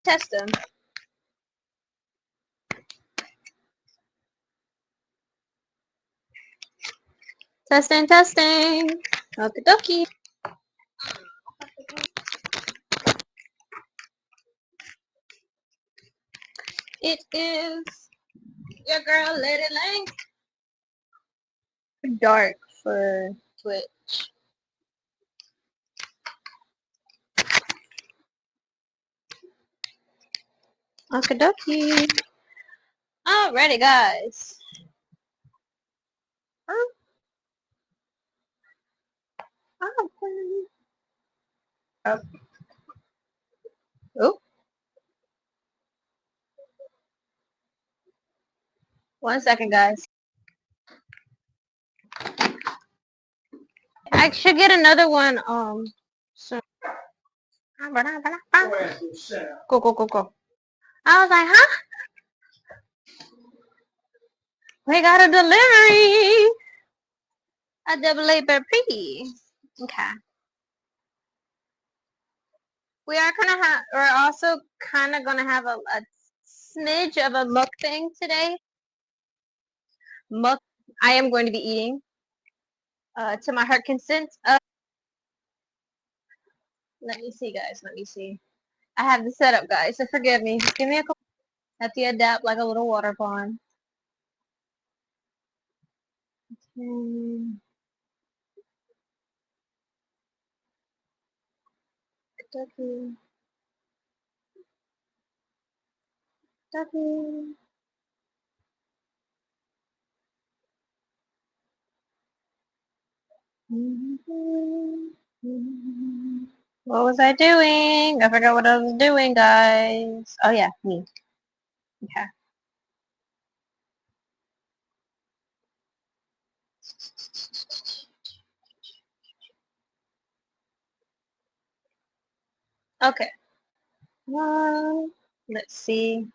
Test them. Testing, testing. Okie dokie. It is your girl Lady Lang. Dark for Twitch. Okie dokie. Alrighty, guys. Oh, 1 second, guys. I should get another one. Soon. Go, go, go, go. I was like, huh? We got a delivery. A double labor pre. Okay. We are gonna have. We're also kind of gonna have a smidge of a mukbang today. I am going to be eating. To my heart consent. Let me see, guys. Let me see. I have the setup, guys. So forgive me. Just give me a couple. Have to adapt like a little water pond. Kentucky. Kentucky. What was I doing? I forgot what I was doing, guys. Oh yeah, me. Okay. Okay. Let's see.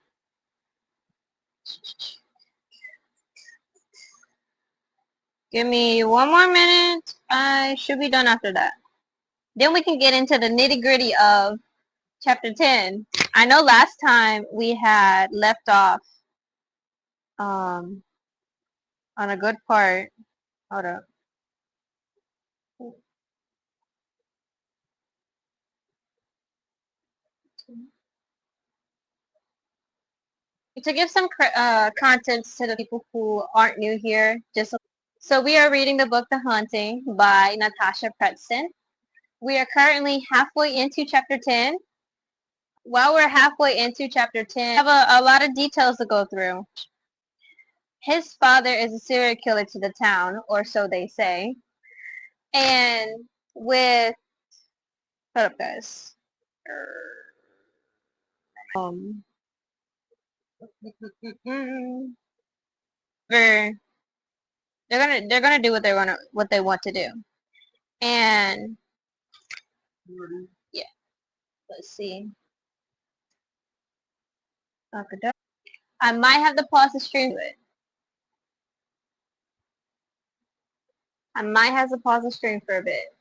Give me 1 more minute. I should be done after that. Then we can get into the nitty gritty of chapter 10. I know last time we had left off on a good part. Hold up. To give some context to the people who aren't new here, so we are reading the book The Haunting by Nastha Preston. We are currently halfway into chapter 10. While we're halfway into chapter 10, we have a lot of details to go through. His father is a serial killer to the town, or so they say. And with, hold up, guys. They're they're gonna do what they want to do. And yeah, let's see. I might have to pause the stream to it. I might have to pause the stream for a bit.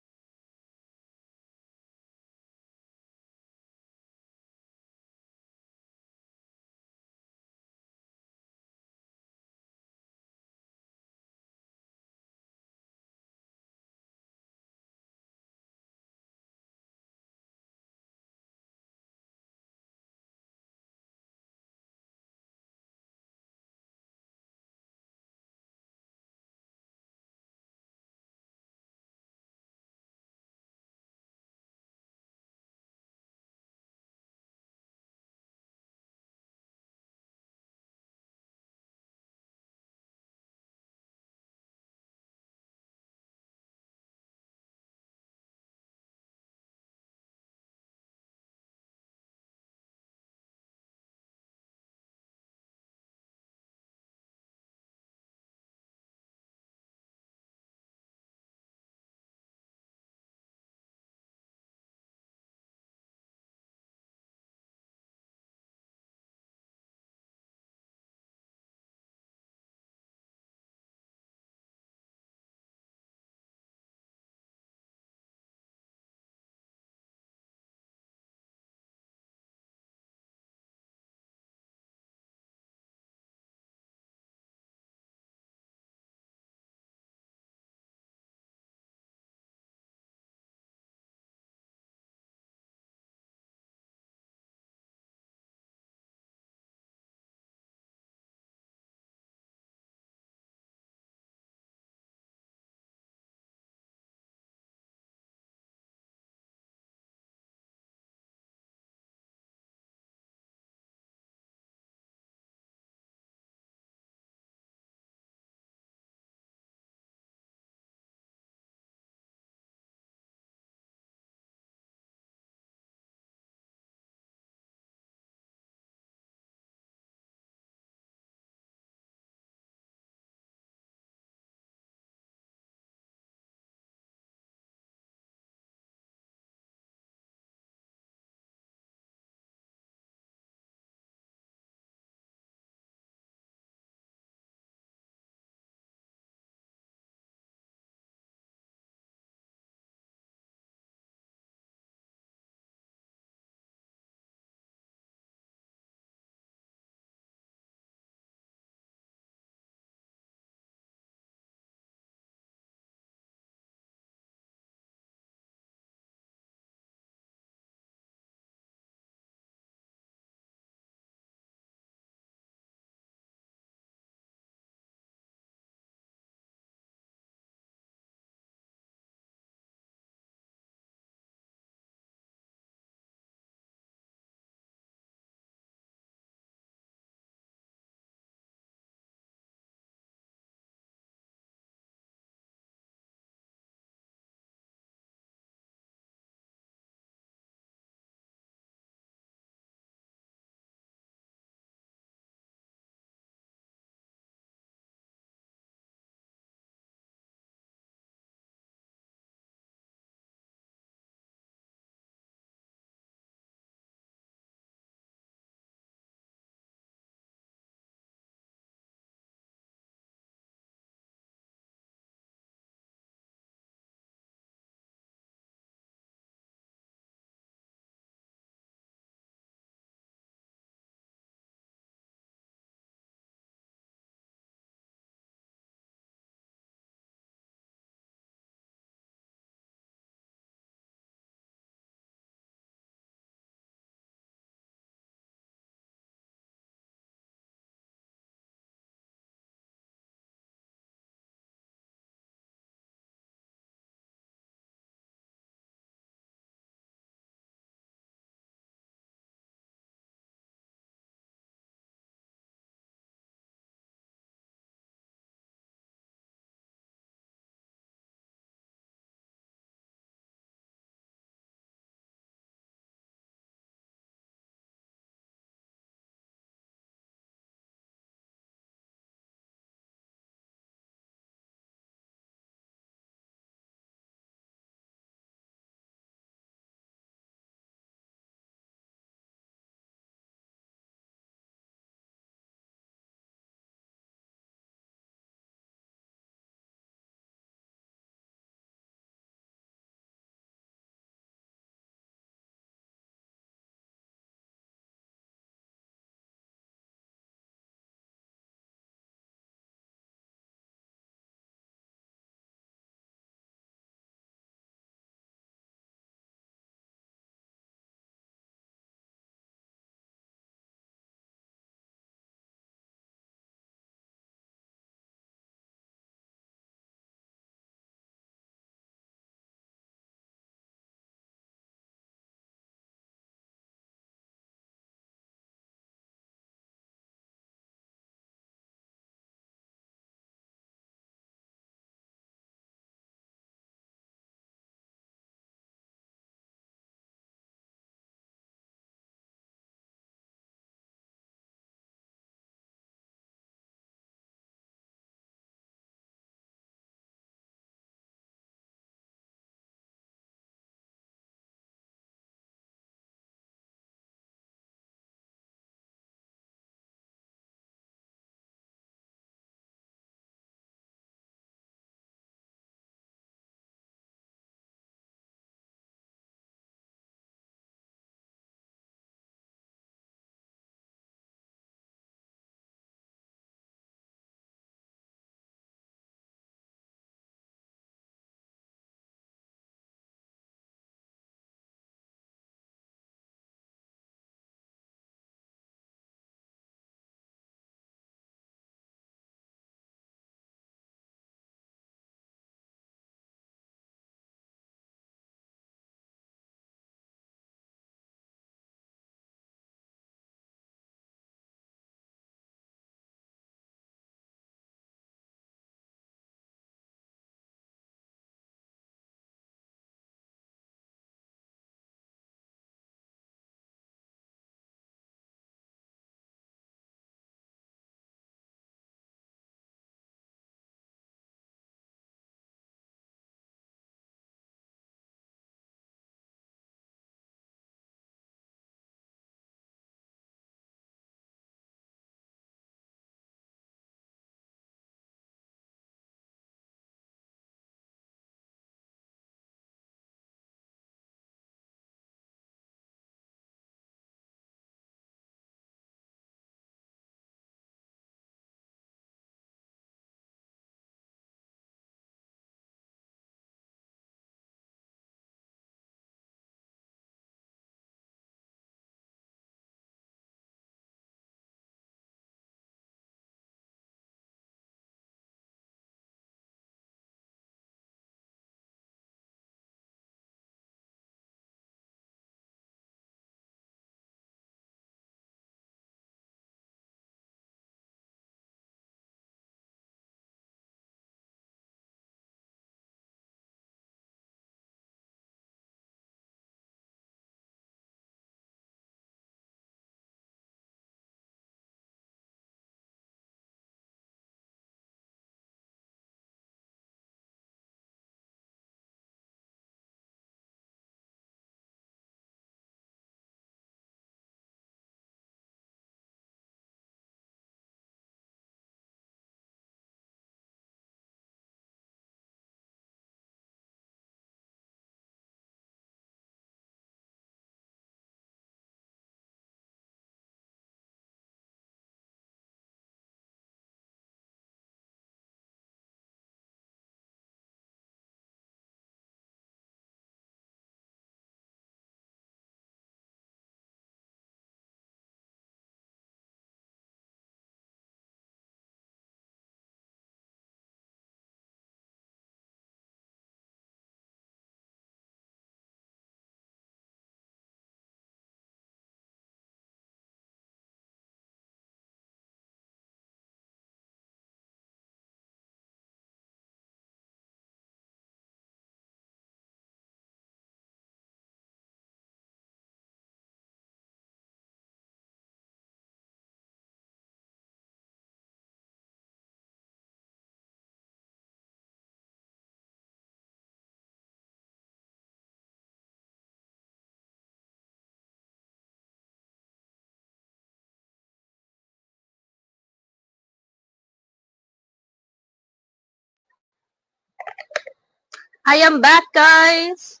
I am back, guys.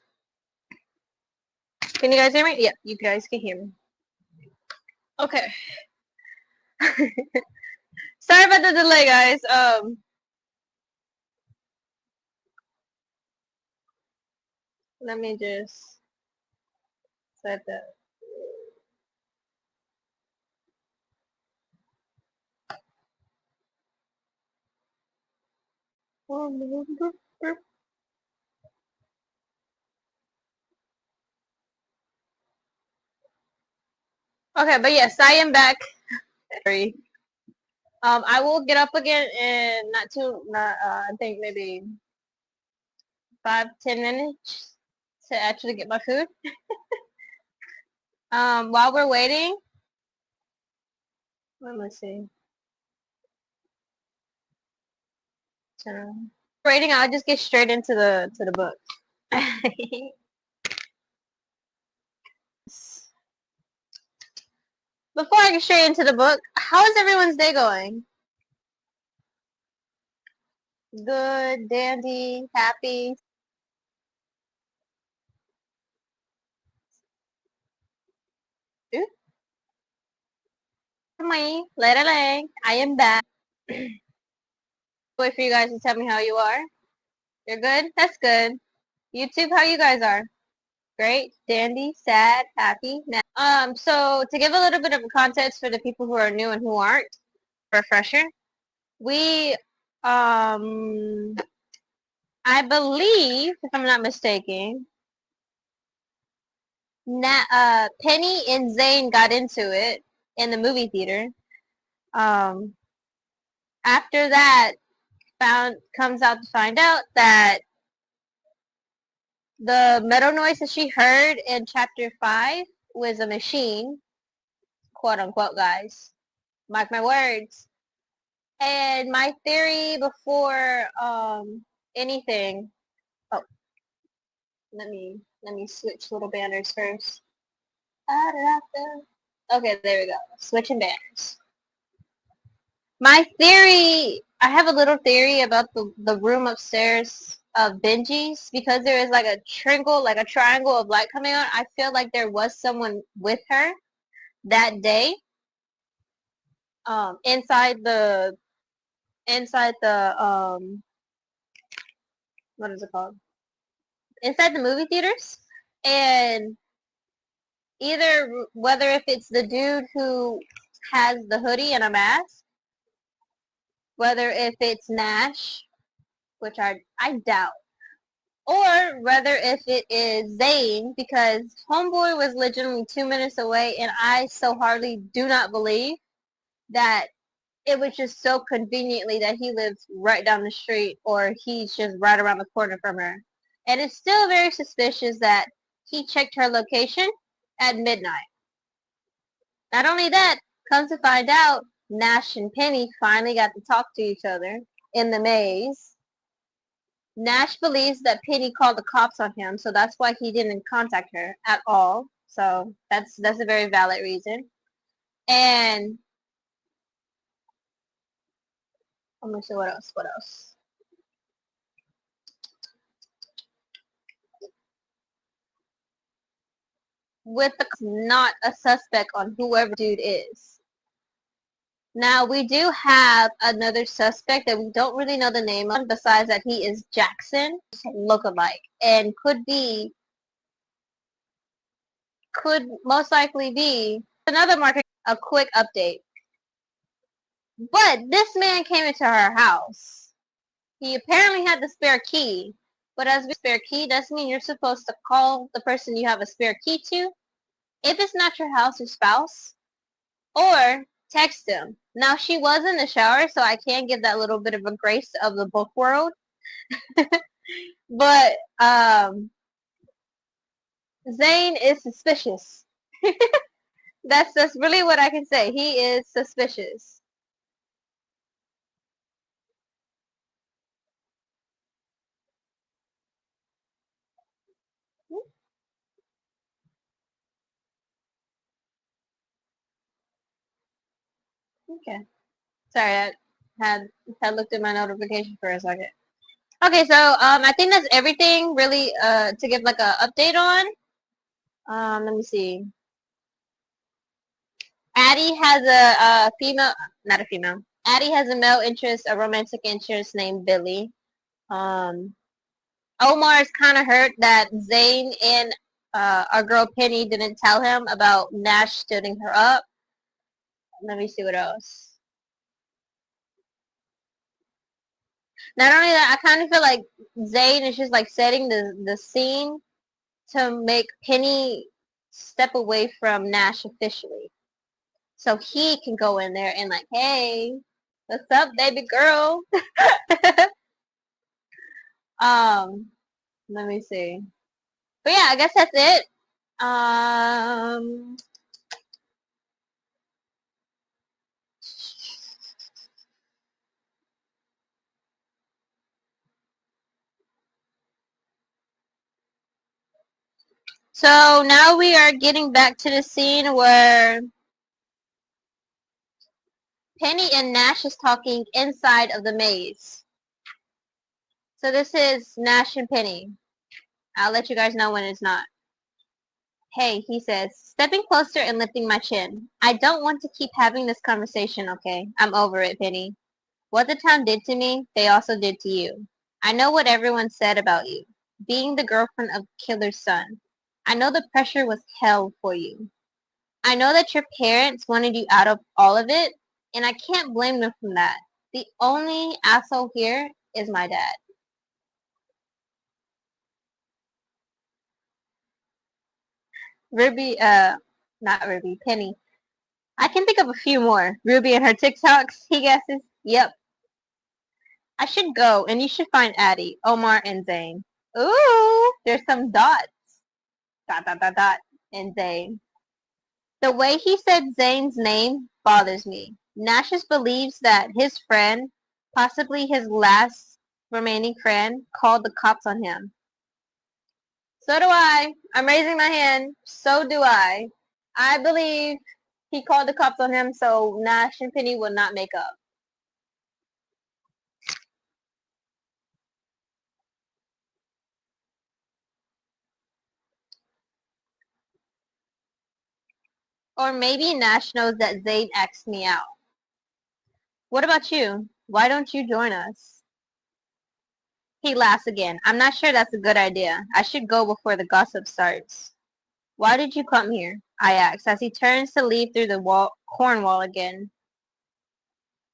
Can you guys hear me? Yeah, you guys can hear me. Okay. Sorry about the delay, guys. Let me just set that. Okay, but yes, I am back. Sorry. I will get up again in I think maybe 5-10 minutes to actually get my food. While we're waiting, let me see. Waiting, I'll just get straight into the book. Before I get straight into the book, how is everyone's day going? Good, dandy, happy. Ooh, me, I am back. Wait for you guys to tell me how you are. You're good? That's good. YouTube, how you guys are? Great, dandy, sad, happy. So to give a little bit of context for the people who are new and who aren't, refresher, we, I believe, if I'm not mistaken, Penny and Zane got into it in the movie theater. Um, After that, comes out to find out that the metal noise that she heard in chapter 5 was a machine, quote unquote, guys. Mark my words. And my theory before anything. Oh, let me switch little banners first. Okay, there we go. Switching banners. My theory, I have a little theory about the room upstairs of Benji's because there is like a triangle of light coming on. I feel like there was someone with her that day. Inside the what is it called? Inside the movie theaters, and either whether if it's the dude who has the hoodie and a mask, whether if it's Nash, which I doubt, or whether if it is Zane, because Homeboy was legitimately 2 minutes away, and I so hardly do not believe that it was just so conveniently that he lives right down the street or he's just right around the corner from her. And it's still very suspicious that he checked her location at midnight. Not only that, comes to find out, Nash and Penny finally got to talk to each other in the maze. Nash believes that Penny called the cops on him, so that's why he didn't contact her at all. So that's a very valid reason. And let me see what else. What else? With the not a suspect on whoever dude is. Now we do have another suspect that we don't really know the name of, besides that he is Jackson, lookalike, and could most likely be another market. A quick update. But this man came into her house. He apparently had the spare key. But as a spare key doesn't mean you're supposed to call the person you have a spare key to if it's not your house or spouse, or text him. Now she was in the shower, so I can give that little bit of a grace of the book world. But Zane is suspicious. That's really what I can say. He is suspicious. Okay. Sorry, I had looked at my notification for a second. Okay, so I think that's everything really to give like a update on. Let me see. Addie has a female, not a female. Addie has a male interest, a romantic interest named Billy. Um, Omar is kind of hurt that Zane and our girl Penny didn't tell him about Nash stooding her up. Let me see what else. Not only that, I kind of feel like Zane is just like setting the scene to make Penny step away from Nash officially. So he can go in there and like, hey, what's up, baby girl? um, let me see. But yeah, I guess that's it. Um, so now we are getting back to the scene where Penny and Nash is talking inside of the maze. So this is Nash and Penny. I'll let you guys know when it's not. Hey, he says, stepping closer and lifting my chin. I don't want to keep having this conversation, okay? I'm over it, Penny. What the town did to me, they also did to you. I know what everyone said about you. Being the girlfriend of Killer's son. I know the pressure was hell for you. I know that your parents wanted you out of all of it, and I can't blame them for that. The only asshole here is my dad. Ruby, not Ruby, Penny. I can think of a few more. Ruby and her TikToks, he guesses. Yep. I should go, and you should find Addie, Omar, and Zane. Ooh, there's some dots. Dot, dot, dot, dot, and Zane. The way he said Zane's name bothers me. Nashus believes that his friend, possibly his last remaining friend, called the cops on him. So do I. I'm raising my hand. So do I. I believe he called the cops on him so Nash and Penny will not make up. Or maybe Nash knows that Zane asked me out. What about you? Why don't you join us? He laughs again. I'm not sure that's a good idea. I should go before the gossip starts. Why did you come here? I ask, as he turns to leave through the corn wall again.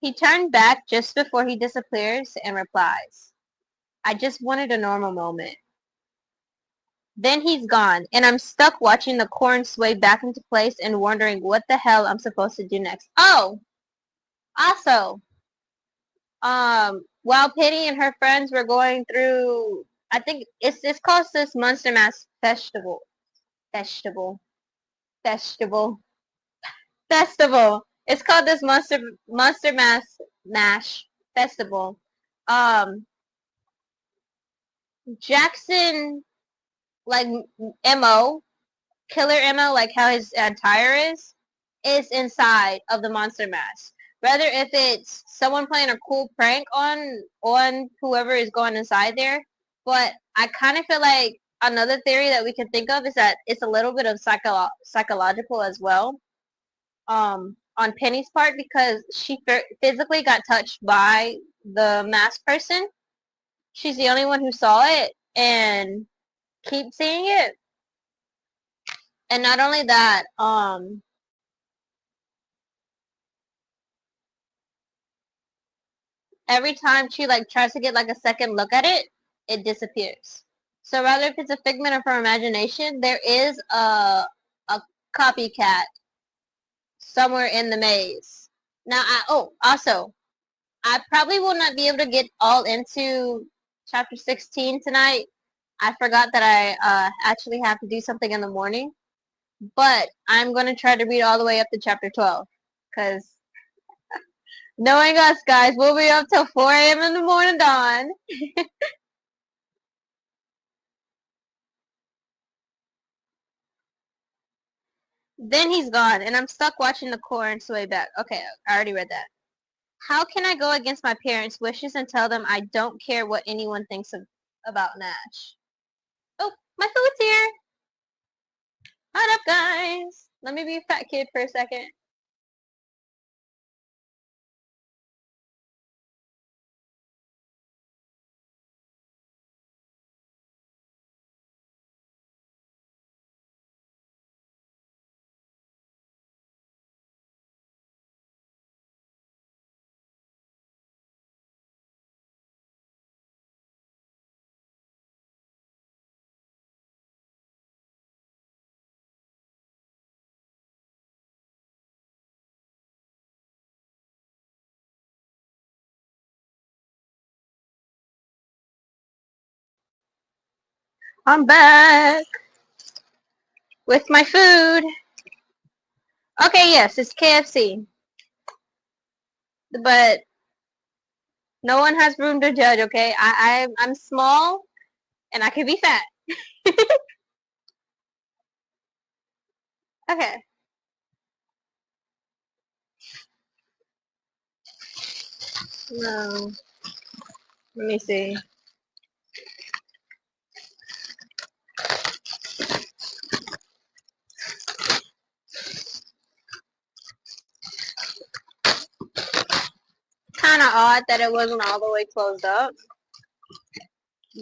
He turned back just before he disappears and replies, I just wanted a normal moment. Then he's gone, and I'm stuck watching the corn sway back into place and wondering what the hell I'm supposed to do next. Oh, also, while Penny and her friends were going through, I think it's called this Monster Mass Festival, festival, festival. It's called this Monster Mash Festival. Um, Jackson, like mo killer mo, like how his attire is inside of the Monster Mash. Whether if it's someone playing a cool prank on whoever is going inside there, but I kind of feel like another theory that we can think of is that it's a little bit of psychological as well. On Penny's part because she physically got touched by the masked person. She's the only one who saw it and keeps seeing it. And not only that, every time she like tries to get like a second look at it, it disappears. So rather if it's a figment of her imagination, there is a copycat somewhere in the maze. Now, also, I probably will not be able to get all into chapter 16 tonight. I forgot that I actually have to do something in the morning, but I'm going to try to read all the way up to chapter 12 because knowing us guys, we'll be up till 4 a.m. in the morning dawn. Then he's gone, and I'm stuck watching the corn sway back. Okay, I already read that. How can I go against my parents' wishes and tell them I don't care what anyone thinks about Nash? Oh, my food's here! What up, guys? Let me be a fat kid for a second. I'm back with my food. Okay, yes, it's KFC. But no one has room to judge, okay? I'm small and I can be fat. Okay. No. Let me see. Kind of odd that it wasn't all the way closed up.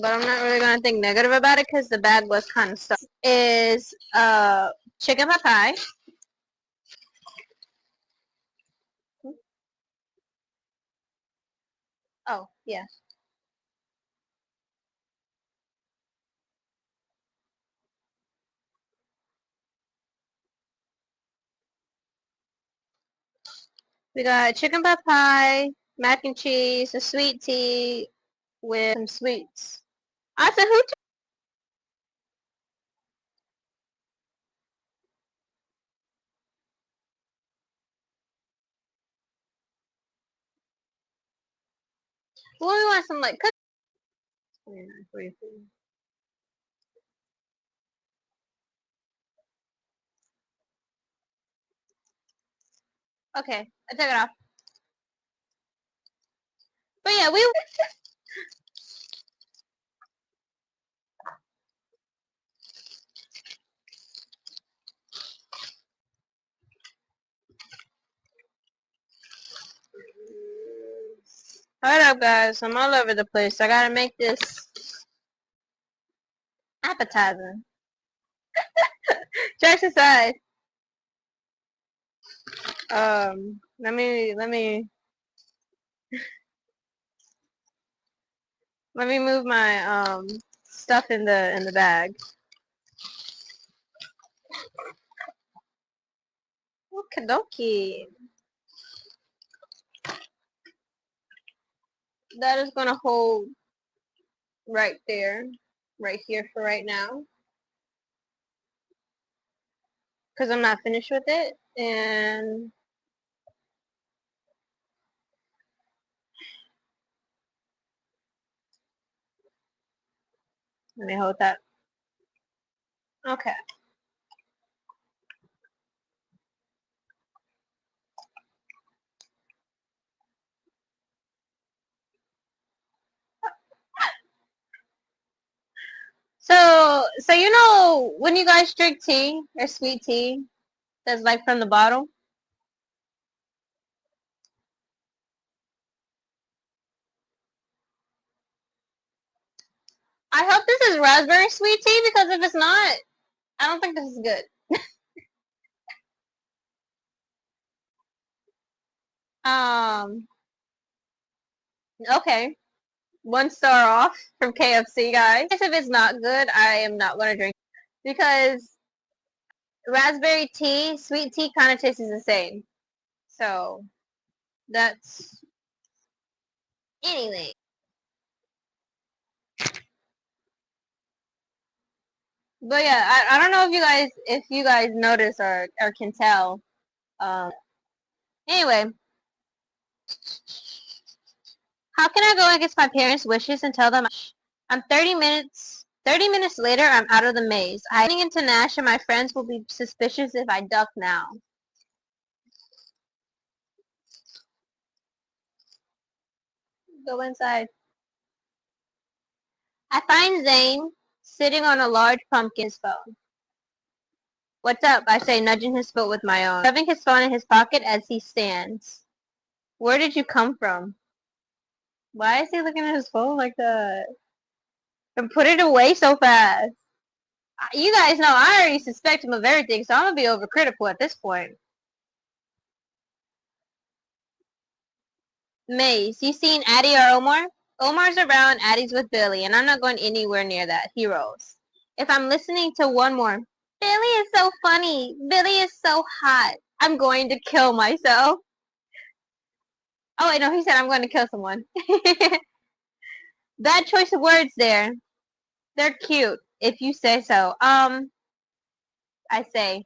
But I'm not really going to think negative about it because the bag was kind of stuck. Is chicken pot pie. Oh, yeah. We got chicken pot pie, mac and cheese, a sweet tea with some sweets. I said, well, we want some like cookies. Okay, I took it off. But yeah, we. Hold up, guys. I'm all over the place. I gotta make this appetizing. Jokes aside. Let me move my stuff in the bag. Okie dokie. That is gonna hold right there, right here for right now, because I'm not finished with it. And let me hold that. Okay. So you know when you guys drink tea or sweet tea that's like from the bottle? I hope this is raspberry sweet tea because if it's not, I don't think this is good. Um, okay. 1 star off from KFC, guys. If it's not good, I am not going to drink because raspberry tea, sweet tea kind of tastes the same. So that's anyway. But yeah, I don't know if you guys notice or can tell. Anyway, how can I go against my parents' wishes and tell them I'm 30 minutes? 30 minutes later, I'm out of the maze. I'm heading into Nash, and my friends will be suspicious if I duck now. Go inside. I find Zane sitting on a large pumpkin's phone. What's up? I say, nudging his foot with my own, shoving his phone in his pocket as he stands. Where did you come from? Why is he looking at his phone like that? And put it away so fast. You guys know I already suspect him of everything, so I'm gonna be overcritical at this point. Maze, you seen Addie or Omar? Omar's around, Addie's with Billy, and I'm not going anywhere near that. He rolls. If I'm listening to one more, Billy is so funny, Billy is so hot, I'm going to kill myself. Oh wait, no, he said I'm going to kill someone. Bad choice of words there. They're cute, if you say so. I say,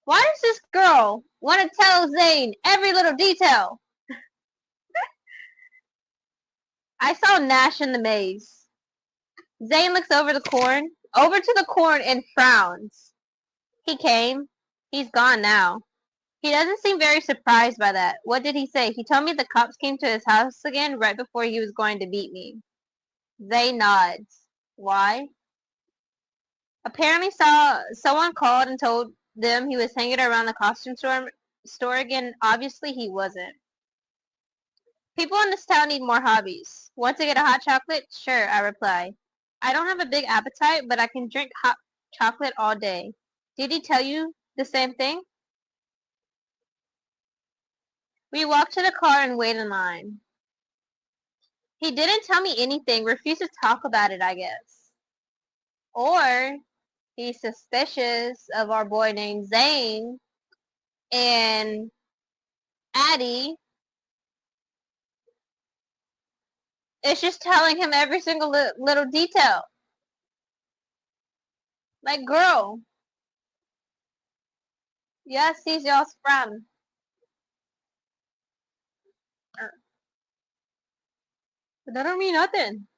why does this girl want to tell Zane every little detail? I saw Nash in the maze. Zane looks over to the corn and frowns. He came. He's gone now. He doesn't seem very surprised by that. What did he say? He told me the cops came to his house again right before he was going to beat me. Zane nods. Why? Apparently someone called and told them he was hanging around the costume store again. Obviously he wasn't. People in this town need more hobbies. Want to get a hot chocolate? Sure, I reply. I don't have a big appetite, but I can drink hot chocolate all day. Did he tell you the same thing? We walk to the car and wait in line. He didn't tell me anything, refused to talk about it, I guess. Or he's suspicious of our boy named Zane and Addie is just telling him every single little detail. Like, girl, yes, he's y'all's friend. But that don't mean nothing.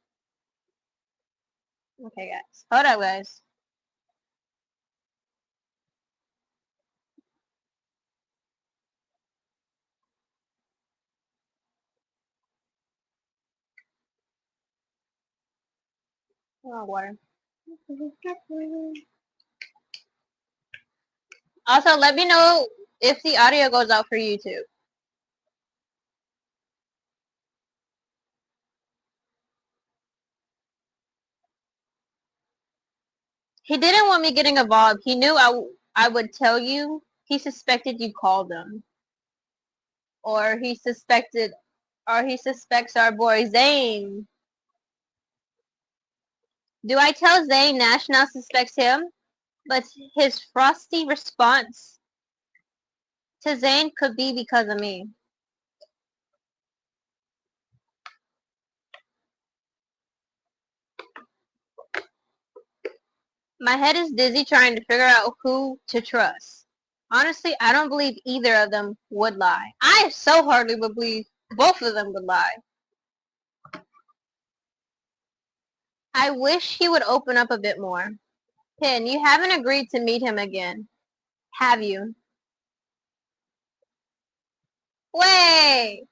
Okay, guys. Hold up, guys. Oh, water. Also, let me know if the audio goes out for YouTube. He didn't want me getting involved. He knew I would tell you. He suspected you called him. Or he suspects our boy Zane. Do I tell Zane Nash now suspects him? But his frosty response to Zane could be because of me. My head is dizzy trying to figure out who to trust. Honestly, I don't believe either of them would lie. I so hardly would believe both of them would lie. I wish he would open up a bit more. Pin, you haven't agreed to meet him again, have you? Wait!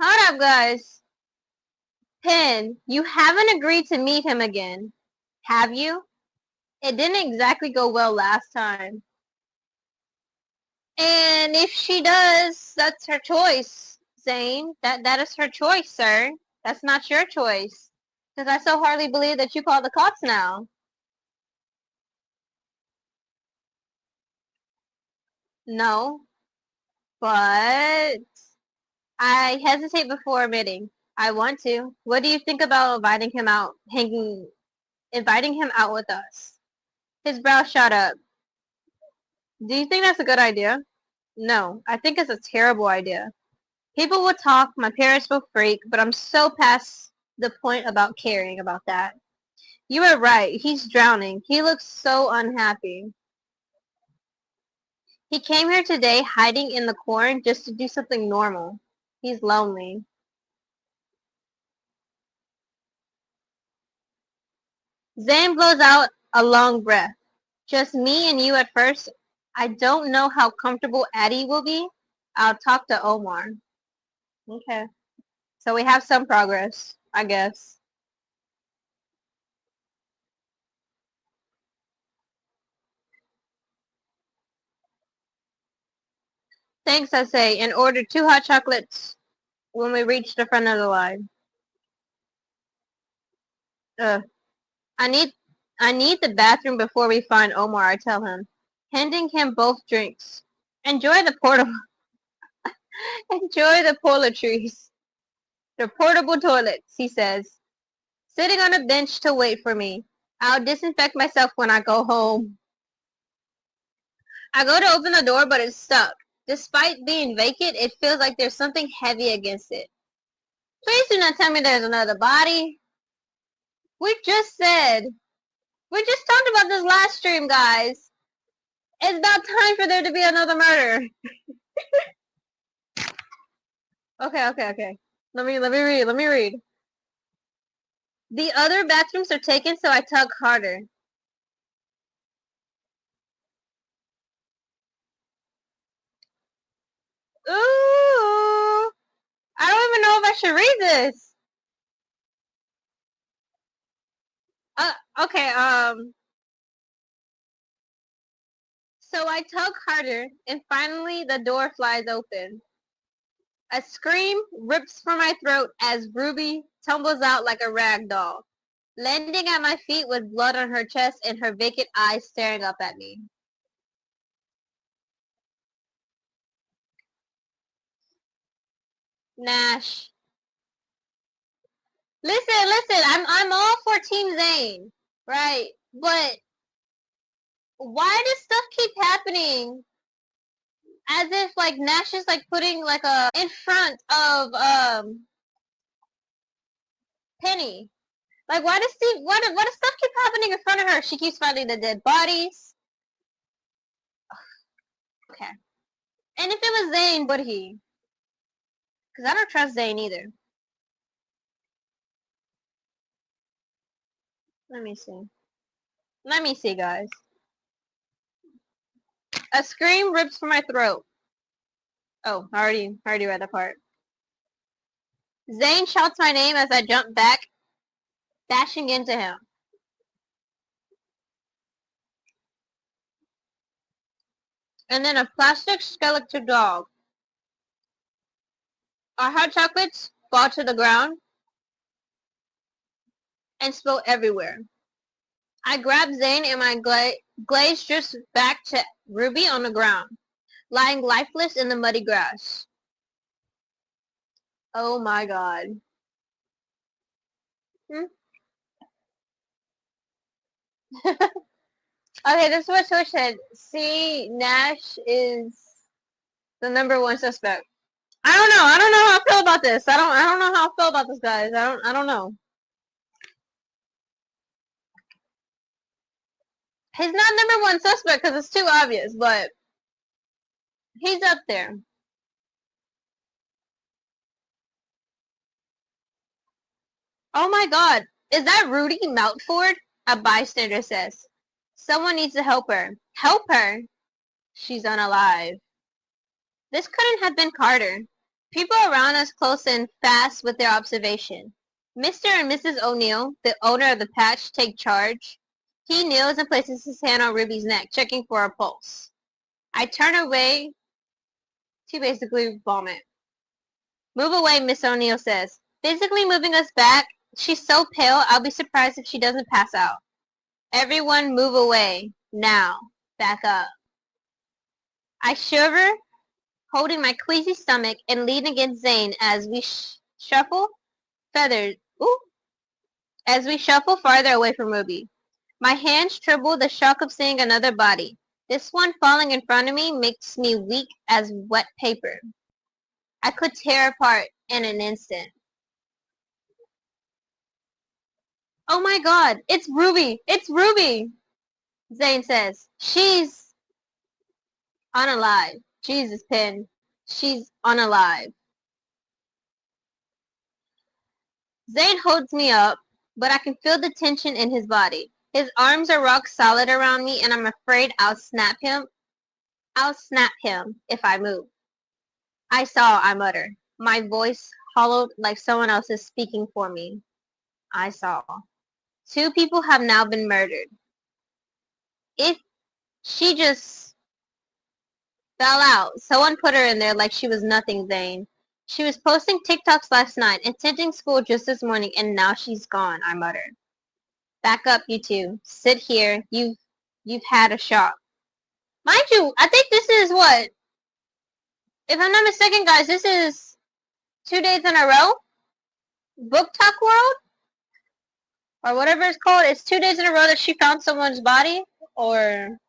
Hold up, guys. Pin, you haven't agreed to meet him again, have you? It didn't exactly go well last time. And if she does, that's her choice, Zane. That is her choice, sir. That's not your choice. Because I so hardly believe that you call the cops now. No. But I hesitate before admitting. I want to. What do you think about inviting him out with us? His brow shot up. Do you think that's a good idea? No, I think it's a terrible idea. People will talk, my parents will freak, but I'm so past the point about caring about that. You are right, he's drowning. He looks so unhappy. He came here today hiding in the corn just to do something normal. He's lonely. Zane blows out a long breath. Just me and you at first. I don't know how comfortable Addie will be. I'll talk to Omar. Okay. So we have some progress, I guess. Thanks, I say, and order 2 hot chocolates when we reach the front of the line. Ugh. I need the bathroom before we find Omar, I tell him, handing him both drinks. Enjoy the enjoy the toiletries. The portable toilets, he says, sitting on a bench to wait for me. I'll disinfect myself when I go home. I go to open the door, but it's stuck. Despite being vacant, it feels like there's something heavy against it. Please do not tell me there's another body. We just talked about this last stream, guys. It's about time for there to be another murder. Okay. Let me read. The other bathrooms are taken, so I tug harder. Ooh! I don't even know if I should read this. Okay, so I tug harder, and finally the door flies open. A scream rips from my throat as Ruby tumbles out like a rag doll, landing at my feet with blood on her chest and her vacant eyes staring up at me. Nash. Listen, I'm all for Team Zane, right? But why does stuff keep happening as if like Nash is like putting like a in front of Penny? Like why does stuff keep happening in front of her? She keeps finding the dead bodies. Okay. And if it was Zane, would he? Because I don't trust Zane either. Let me see. Let me see, guys. A scream rips from my throat. Oh, I already read that part. Zane shouts my name as I jump back, dashing into him. And then a plastic skeleton dog. Our hot chocolates fall to the ground and spill everywhere. I grab Zane and my glaze drifts back to Ruby on the ground, lying lifeless in the muddy grass. Oh my god. Okay, this is what Twitch said. See, Nash is the #1 suspect. I don't know. I don't know how I feel about this. I don't know how I feel about this, guys. I don't know. He's not #1 suspect because it's too obvious, but he's up there. Oh my god. Is that Rudy Mountford? A bystander says. Someone needs to help her. Help her? She's unalive. This couldn't have been Carter. People around us close and fast with their observation. Mr. and Mrs. O'Neill, the owner of the patch, take charge. He kneels and places his hand on Ruby's neck, checking for a pulse. I turn away to basically vomit. Move away, Miss O'Neill says, physically moving us back. She's so pale, I'll be surprised if she doesn't pass out. Everyone move away. Now. Back up. I shiver, holding my queasy stomach and lean against Zane as we shuffle as we shuffle farther away from Ruby. My hands tremble the shock of seeing another body. This one falling in front of me makes me weak as wet paper. I could tear apart in an instant. Oh my god, it's Ruby! It's Ruby! Zane says. She's unalive. Jesus, Pin. She's unalive. Zane holds me up, but I can feel the tension in his body. His arms are rock solid around me, and I'm afraid I'll snap him if I move. I mutter, my voice hollowed like someone else is speaking for me. I saw. 2 people have now been murdered. If she just fell out, someone put her in there like she was nothing, Zane. She was posting TikToks last night, attending school just this morning, and now she's gone, I muttered. Back up, you two. Sit here. You've had a shock. Mind you, I think this is what? If I'm not mistaken, guys, this is 2 days in a row? Book Talk World? Or whatever it's called. It's 2 days in a row that she found someone's body? Or...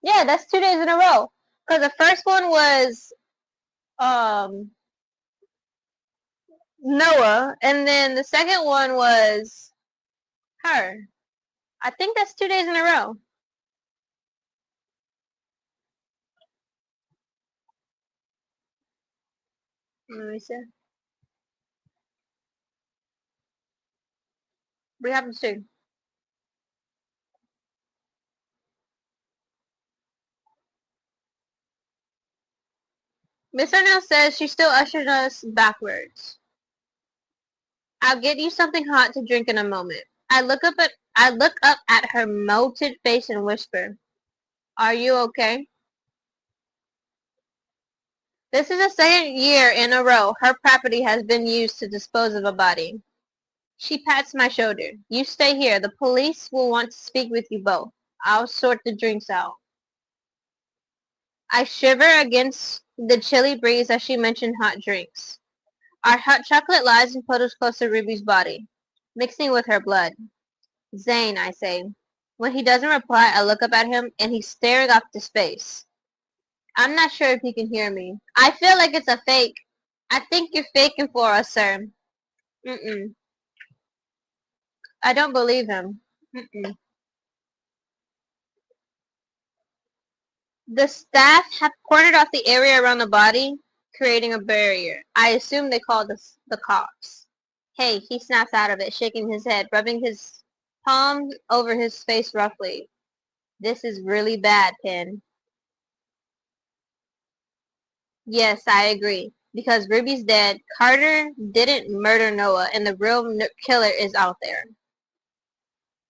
yeah, that's 2 days in a row. Because the first one was, Noah. And then the second one was her. I think that's 2 days in a row. Let me see. What happens to? Miss Arnell says she still ushers us backwards. I'll get you something hot to drink in a moment. I look up at her melted face and whisper, "Are you okay?" This is the second year in a row her property has been used to dispose of a body. She pats my shoulder. You stay here. The police will want to speak with you both. I'll sort the drinks out. I shiver against the chilly breeze as she mentioned hot drinks. Our hot chocolate lies and puddles close to Ruby's body, mixing with her blood. Zane, I say. When he doesn't reply, I look up at him, and he's staring off to space. I'm not sure if he can hear me. I feel like it's a fake. I think you're faking for us, sir. Mm-mm. I don't believe him. Mm-mm. The staff have cornered off the area around the body, creating a barrier. I assume they called the cops. Hey, he snaps out of it, shaking his head, rubbing his palm over his face roughly. This is really bad, Pin. Yes, I agree. Because Ruby's dead, Carter didn't murder Noah, and the real killer is out there.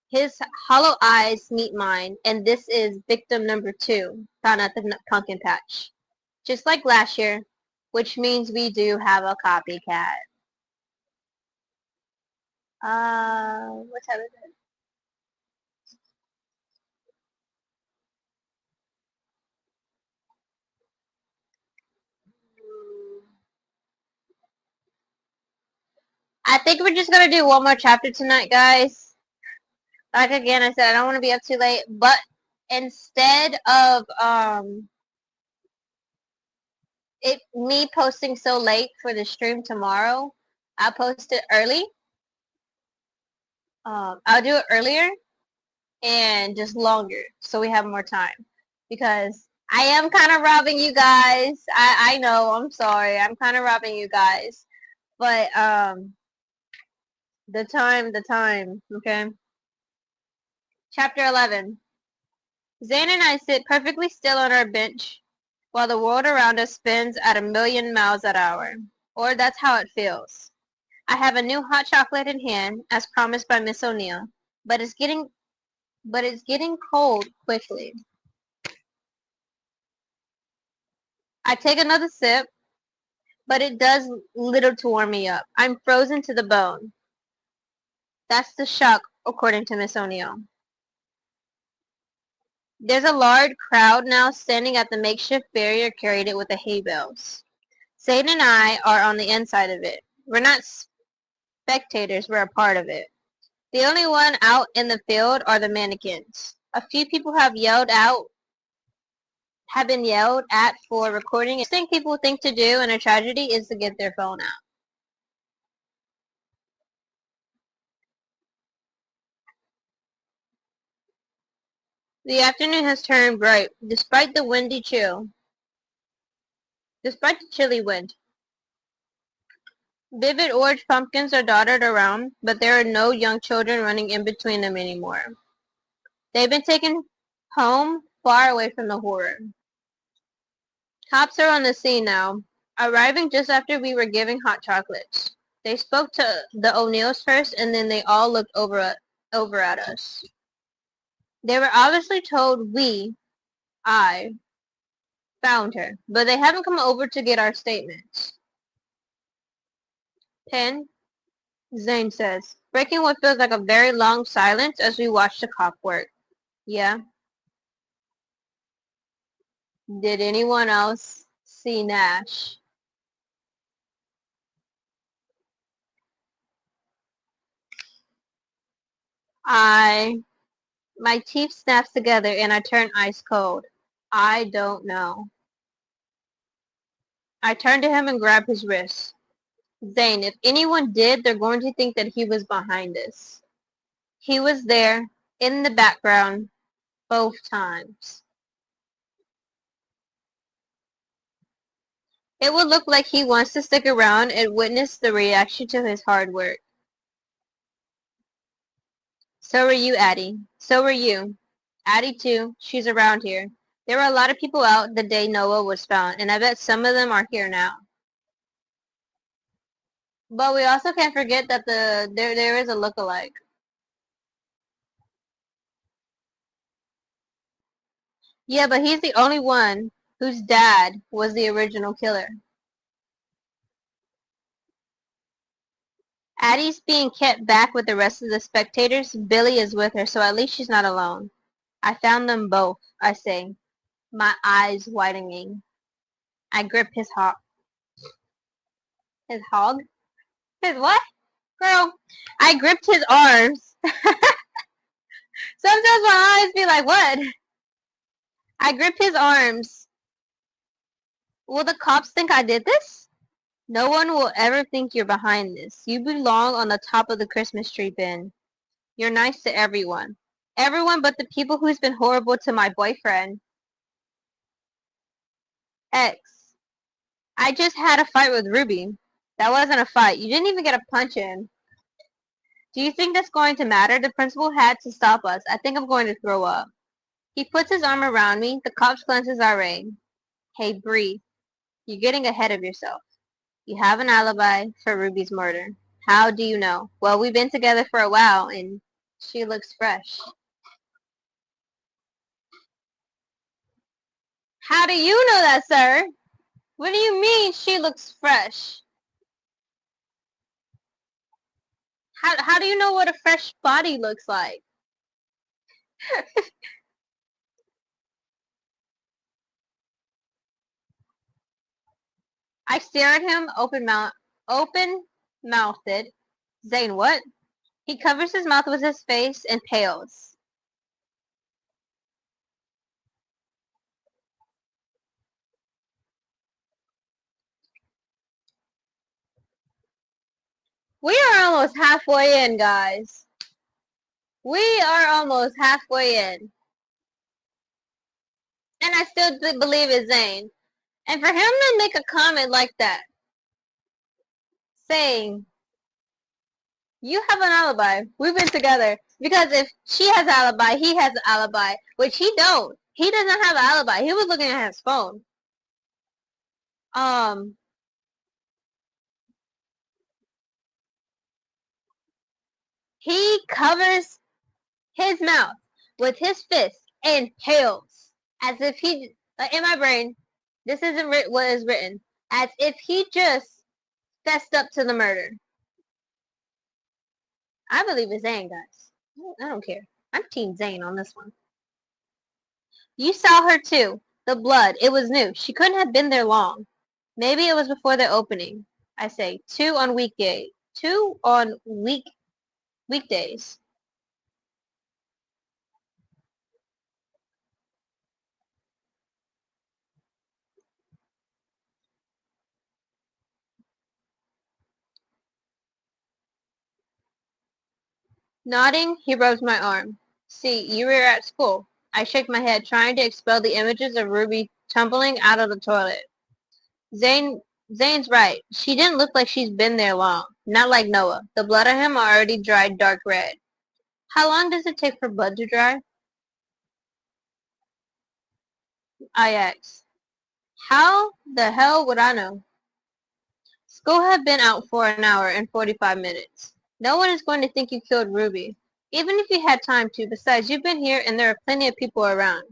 His hollow eyes meet mine, and this is victim number 2, found at the pumpkin patch. Just like last year, which means we do have a copycat. What time is it? I think we're just gonna do one more chapter tonight, guys. Like again, I said I don't want to be up too late, but instead of me posting so late for the stream tomorrow, I'll post it early. I'll do it earlier and just longer so we have more time, because I am kind of robbing you guys. I know, I'm sorry. I'm kind of robbing you guys. But the time, okay? Chapter 11. Zane and I sit perfectly still on our bench while the world around us spins at 1,000,000 miles an hour. Or that's how it feels. I have a new hot chocolate in hand, as promised by Miss O'Neill, but it's getting cold quickly. I take another sip, but it does little to warm me up. I'm frozen to the bone. That's the shock, according to Miss O'Neill. There's a large crowd now standing at the makeshift barrier carried with the hay bales. Zane and I are on the inside of it. We're not spectators, we're a part of it. The only one out in the field are the mannequins. A few people have been yelled at for recording. The first thing people think to do in a tragedy is to get their phone out. The afternoon has turned bright, despite the chilly wind. Vivid orange pumpkins are dotted around, but there are no young children running in between them anymore. They've been taken home, far away from the horror. Cops are on the scene now. arriving just after we were giving hot chocolates. They spoke to the O'Neills first, and then they all looked over at us. They were obviously told I, found her, but they haven't come over to get our statements. Pen, Zane says, breaking what feels like a very long silence as we watch the cop work. Yeah. Did anyone else see Nash? My teeth snaps together and I turn ice cold. I don't know. I turn to him and grab his wrist. Zane, if anyone did, they're going to think that he was behind us. He was there, in the background, both times. It would look like he wants to stick around and witness the reaction to his hard work. So are you, Addie. So are you. Addie, too. She's around here. There were a lot of people out the day Noah was found, and I bet some of them are here now. But we also can't forget that there is a look-alike. Yeah, but he's the only one whose dad was the original killer. Addie's being kept back with the rest of the spectators. Billy is with her, so at least she's not alone. I found them both, I say, my eyes widening. I grip his hog. His hog? His what? Girl, I gripped his arms. Sometimes my eyes be like, what? I grip his arms. Will the cops think I did this? No one will ever think you're behind this. You belong on the top of the Christmas tree bin. You're nice to everyone. Everyone but the people who's been horrible to my boyfriend. X. I just had a fight with Ruby. That wasn't a fight. You didn't even get a punch in. Do you think that's going to matter? The principal had to stop us. I think I'm going to throw up. He puts his arm around me. The cops glances our way. Hey, breathe. You're getting ahead of yourself. You have an alibi for Ruby's murder. How do you know? Well, we've been together for a while, and she looks fresh. How do you know that, sir? What do you mean she looks fresh? How do you know what a fresh body looks like? I stare at him, open-mouthed. Zane, what? He covers his mouth with his face and pales. We are almost halfway in, guys. We are almost halfway in. And I still believe it's Zane. And for him to make a comment like that, saying, you have an alibi. We've been together. Because if she has an alibi, he has an alibi. Which he don't. He doesn't have an alibi. He was looking at his phone. He covers his mouth with his fist and pales as if he, like in my brain, this isn't what is written, as if he just fessed up to the murder. I believe it's Zane, guys. I don't care. I'm Team Zane on this one. You saw her too. The blood. It was new. She couldn't have been there long. Maybe it was before the opening. I say 2 on weekday. 2 on weekdays. Nodding, he rubs my arm. See, you were at school. I shake my head, trying to expel the images of Ruby tumbling out of the toilet. Zane's right. She didn't look like she's been there long. Not like Noah. The blood on him already dried dark red. How long does it take for blood to dry? I asked. How the hell would I know? School had been out for an hour and 45 minutes. No one is going to think you killed Ruby. Even if you had time to. Besides, you've been here and there are plenty of people around.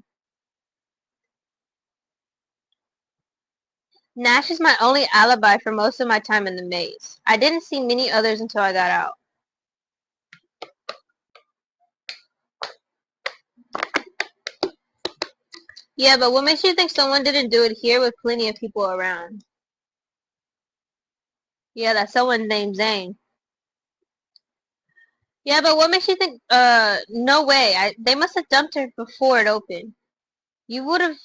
Nash is my only alibi for most of my time in the maze. I didn't see many others until I got out. Yeah, but what makes you think someone didn't do it here with plenty of people around? Yeah, that's someone named Zane. Yeah, but what makes you think, no way. They must have dumped her before it opened. You would have,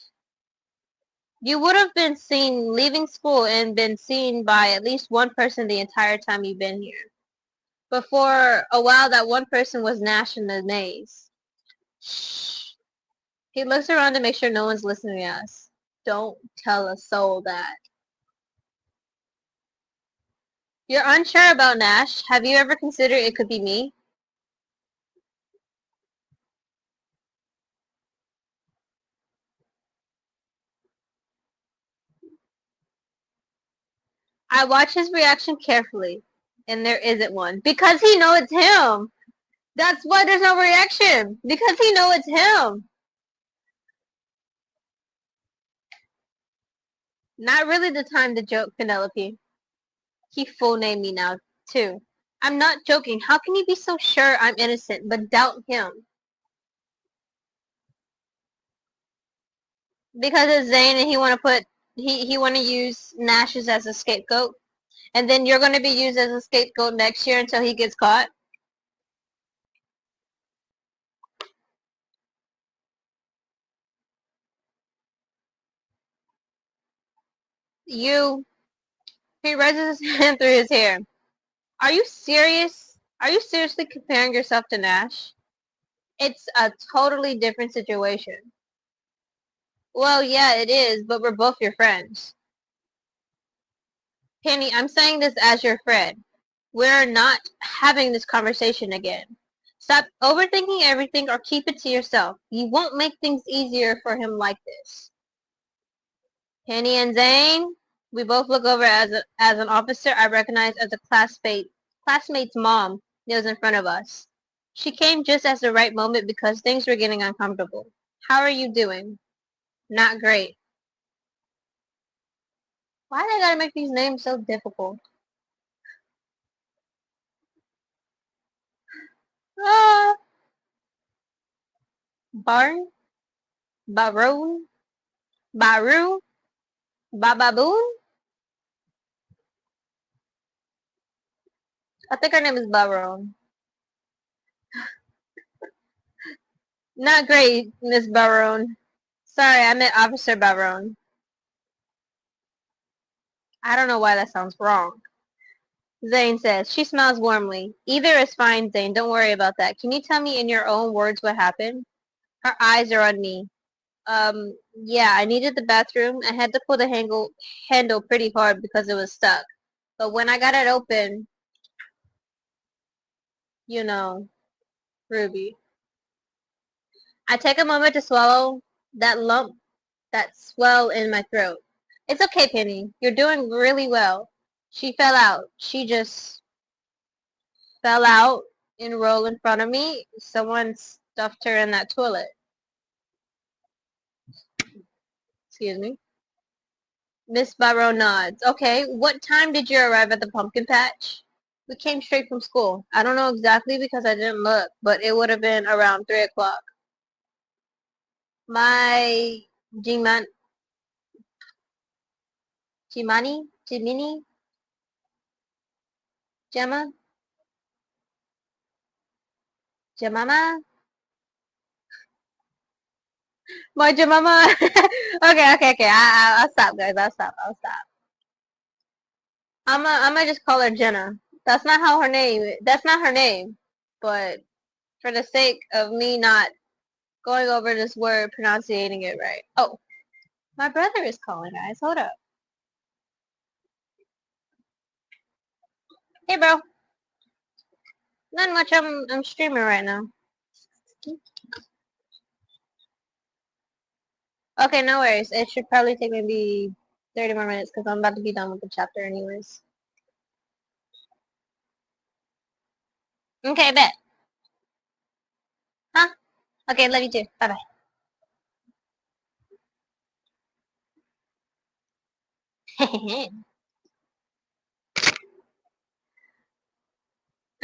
you would have been seen leaving school and been seen by at least one person the entire time you've been here. But for a while, that one person was Nash in the maze. Shh. He looks around to make sure no one's listening to us. Don't tell a soul that. You're unsure about Nash. Have you ever considered it could be me? I watch his reaction carefully, and there isn't one. Because he knows it's him. That's why there's no reaction. Because he knows it's him. Not really the time to joke, Penelope. He full named me now, too. I'm not joking. How can you be so sure I'm innocent, but doubt him? Because it's Zane and he want to use Nash's as a scapegoat. And then you're going to be used as a scapegoat next year until he gets caught. He raises his hand through his hair. Are you serious? Are you seriously comparing yourself to Nash? It's a totally different situation. Well, yeah, it is, but we're both your friends. Penny, I'm saying this as your friend. We're not having this conversation again. Stop overthinking everything or keep it to yourself. You won't make things easier for him like this. Penny and Zane, we both look over as an officer I recognize as a classmate's mom kneels in front of us. She came just at the right moment because things were getting uncomfortable. How are you doing? Not great. Why they gotta make these names so difficult? Ah, Barn? Baroon? Baru? Bababoon? I think her name is Baroon. Not great, Miss Baroon. Sorry, I meant Officer Baroon. I don't know why that sounds wrong. Zane says. She smiles warmly. Either is fine, Zane. Don't worry about that. Can you tell me in your own words what happened? Her eyes are on me. Yeah, I needed the bathroom. I had to pull the handle pretty hard because it was stuck. But when I got it open, you know, Ruby. I take a moment to swallow that lump, that swell in my throat. It's okay, Penny. You're doing really well. She fell out. She just fell out and rolled in front of me. Someone stuffed her in that toilet. Excuse me. Miss Barrow nods. Okay, what time did you arrive at the pumpkin patch? We came straight from school. I don't know exactly because I didn't look, but it would have been around 3 o'clock. My Jiman, Jimini, Gemma, Jemama, my Jemama. Okay. I'll stop, guys. I'll stop. I'm gonna just call her Jenna. That's not how her name. That's not her name. But for the sake of me not going over this word, pronouncing it right. Oh, my brother is calling, guys. Hold up. Hey, bro. Not much. I'm streaming right now. Okay, no worries. It should probably take maybe 30 more minutes because I'm about to be done with the chapter anyways. Okay, bet. Huh? Okay, love you too. Bye bye.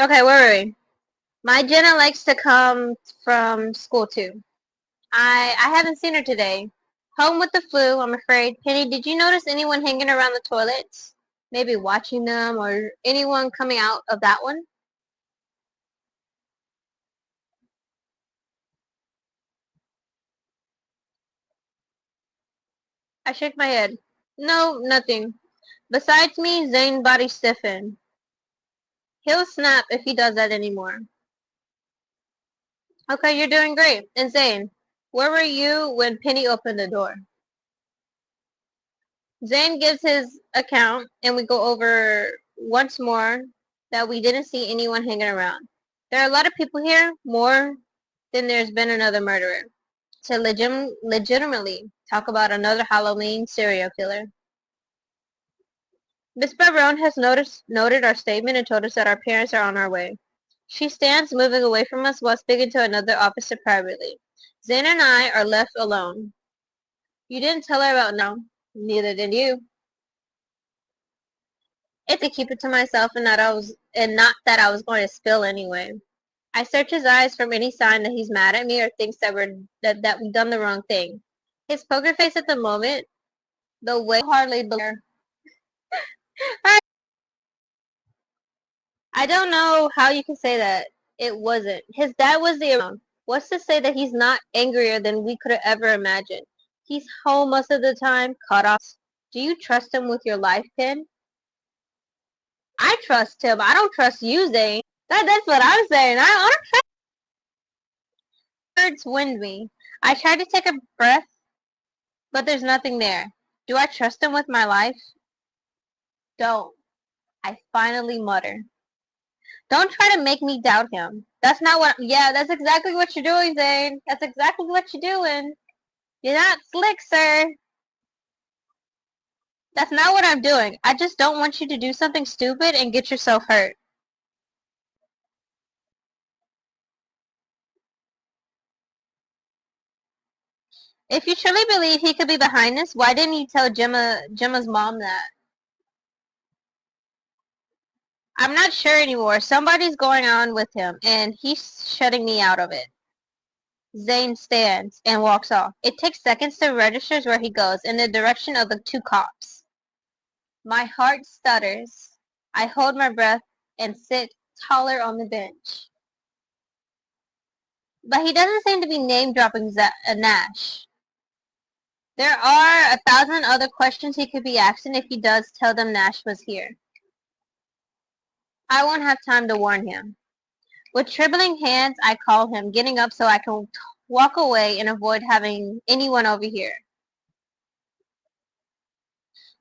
Okay, where were we? My Jenna likes to come from school too. I haven't seen her today. Home with the flu, I'm afraid. Penny, did you notice anyone hanging around the toilets? Maybe watching them or anyone coming out of that one? I shook my head. No, nothing. Besides me, Zane's body stiffened. He'll snap if he does that anymore. Okay, you're doing great. And Zane, where were you when Penny opened the door? Zane gives his account, and we go over once more that we didn't see anyone hanging around. There are a lot of people here, more than there's been another murderer. To legitimately talk about another Halloween serial killer. Miss Barone has noted our statement and told us that our parents are on our way. She stands moving away from us while speaking to another officer privately. Zane and I are left alone. You didn't tell her about now. Neither did you. It's to keep it to myself and not that I was going to spill anyway. I search his eyes for any sign that he's mad at me or thinks that we've done the wrong thing. His poker face at the moment, the way hardly believe. I don't know how you can say that. It wasn't. His dad was the around. What's to say that he's not angrier than we could have ever imagined? He's home most of the time, caught off. Do you trust him with your life, Pin? I trust him. I don't trust you, Zane. That's what I'm saying. I don't trust words wind me. I try to take a breath, but there's nothing there. Do I trust him with my life? Don't. I finally mutter. Don't try to make me doubt him. That's not what. Yeah, that's exactly what you're doing, Zane. That's exactly what you're doing. You're not slick, sir. That's not what I'm doing. I just don't want you to do something stupid and get yourself hurt. If you truly believe he could be behind this, why didn't you tell Gemma's mom that? I'm not sure anymore. Somebody's going on with him, and he's shutting me out of it. Zane stands and walks off. It takes seconds to register where he goes, in the direction of the two cops. My heart stutters. I hold my breath and sit taller on the bench. But he doesn't seem to be name-dropping Nash. There are 1,000 other questions he could be asking if he does tell them Nash was here. I won't have time to warn him. With trembling hands, I call him, getting up so I can walk away and avoid having anyone over here.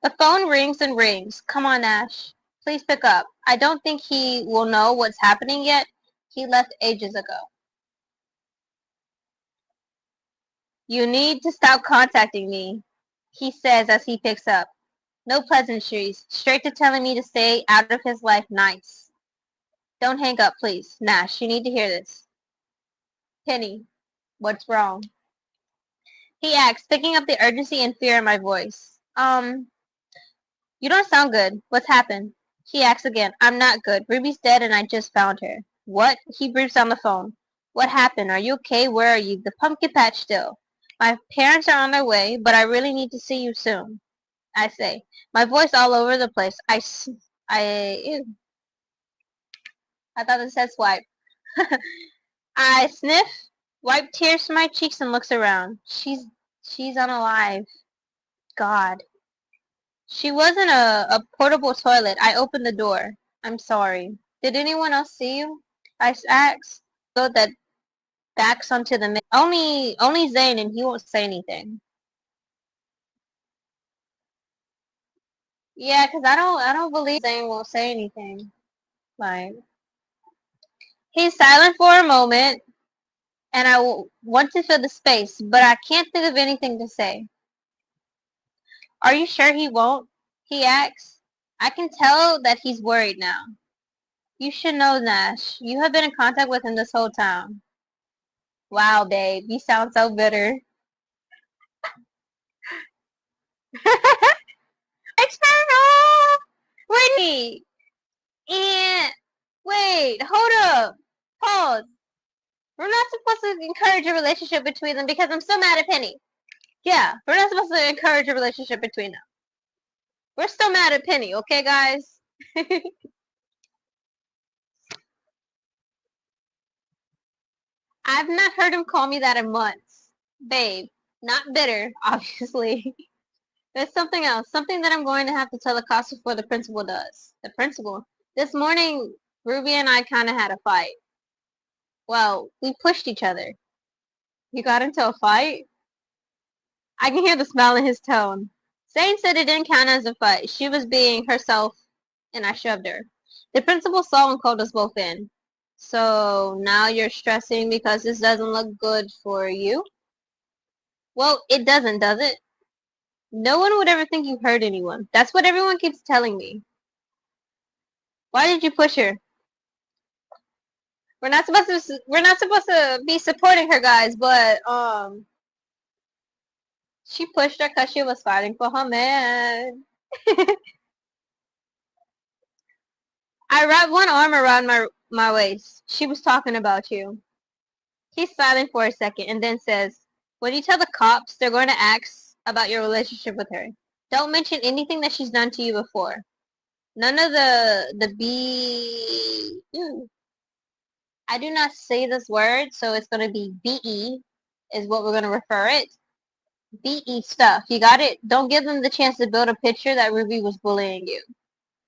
The phone rings and rings. Come on, Ash. Please pick up. I don't think he will know what's happening yet. He left ages ago. You need to stop contacting me, he says as he picks up. No pleasantries. Straight to telling me to stay out of his life nice. Don't hang up, please. Nash, you need to hear this. Penny, what's wrong? He asks, picking up the urgency and fear in my voice. You don't sound good. What's happened? He asks again. I'm not good. Ruby's dead and I just found her. What? He breathes on the phone. What happened? Are you okay? Where are you? The pumpkin patch still. My parents are on their way, but I really need to see you soon. I say, my voice all over the place. Ew. I thought it said swipe. I sniff, wipe tears from my cheeks and looks around. She's unalive. God. She was in a portable toilet. I opened the door. I'm sorry. Did anyone else see you? I asked. So that backs onto the only Zane, and he won't say anything. Yeah, 'cause I don't believe Zane won't say anything. Like, he's silent for a moment, and I want to fill the space, but I can't think of anything to say. Are you sure he won't? He asks. I can tell that he's worried now. You should know, Nash. You have been in contact with him this whole time. Wow, babe. You sound so bitter. External! Wait! And wait, hold up. Pause. We're not supposed to encourage a relationship between them because I'm still mad at Penny. Yeah, we're not supposed to encourage a relationship between them. We're still mad at Penny, okay, guys? I've not heard him call me that in months. Babe, not bitter, obviously. There's something else. Something that I'm going to have to tell the cops before the principal does. The principal. This morning, Ruby and I kind of had a fight. Well, we pushed each other. You got into a fight? I can hear the smile in his tone. Zane said it didn't count as a fight. She was being herself, and I shoved her. The principal saw and called us both in. So now you're stressing because this doesn't look good for you? Well, it doesn't, does it? No one would ever think you hurt anyone. That's what everyone keeps telling me. Why did you push her? We're not supposed to be supporting her, guys, but she pushed her because she was fighting for her man. I wrapped one arm around my waist. She was talking about you. He's silent for a second and then says, when you tell the cops, they're going to ask about your relationship with her. Don't mention anything that she's done to you before. None of the B. I do not say this word, so it's going to be BE is what we're going to refer it. BE stuff. You got it? Don't give them the chance to build a picture that Ruby was bullying you.